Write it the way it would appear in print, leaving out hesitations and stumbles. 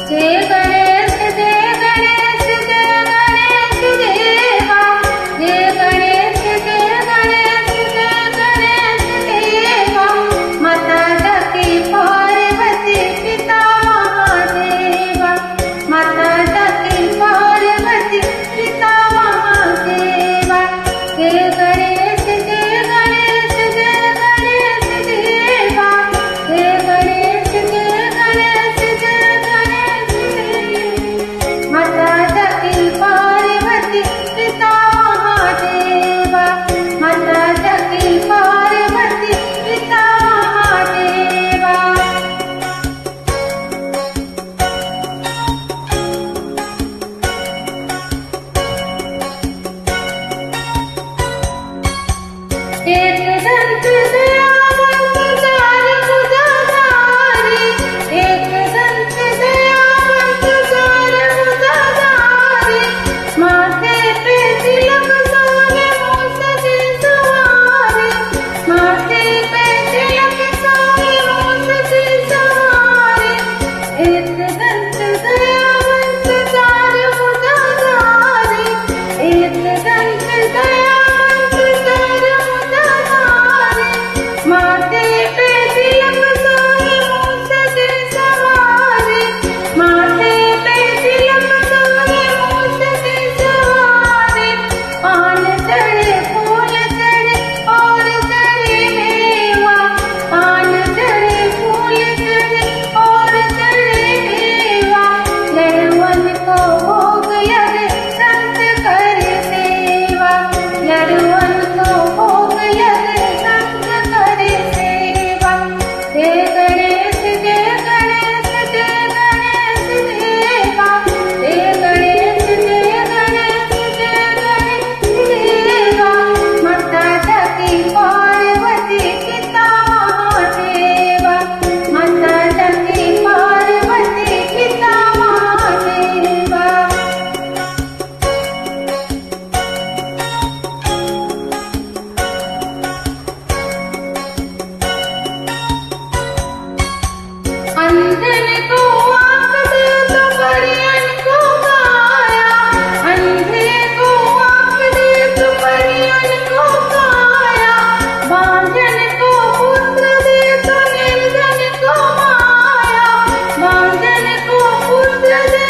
जय गणेश जय गणेश जय गणेश देवा। जय गणेश जय गणेश जय गणेश देवा। माता जकी पार्वती पिता महादेवा। माता जकी पार्वती पिता महादेवा। जय गणेश जय गणेश जय गणेश देवा। जय गणेश जय गणेश जय गणेश देवा। माता जकी पार्वती पिता महादेवा। माता जकी पार्वती पिता महादेवा। एक दंत दयावंत चार भुजाधारी। एक दंत दयावंत चार भुजाधारी। माथे पे तिलक सोने मूस की सवारी। माथे पे तिलक सोने मूस की सवारी। एक दंत दयावंत चार भुजाधारी। एक दंत दयावंत चार भुजाधारी। माथे पे तिलक सोने मूस की सवारी। माथे पे तिलक सोने मूस की सवारी। पान चढ़े फूल चढ़े और चढ़े मेवा। पान चढ़े फूल चढ़े और चढ़े मेवा। लड़ुअन को भोग लगे संत करे सेवा। लड़ुअन को भोग लगे संत करे सेवा। जय गणेश जय गणेश जय गणेश देवा। जय गणेश जय गणेश जय गणेश देवा। माता जकी पार्वती पिता महादेवा। माता जकी पार्वती पिता महादेवा। अंधन को आँख दे तो परियन को काया। अंधे को आँख दे तो परियन को काया। बांझन को पुत्र दे तो निर्धन को माया। बांझन को पुत्र दे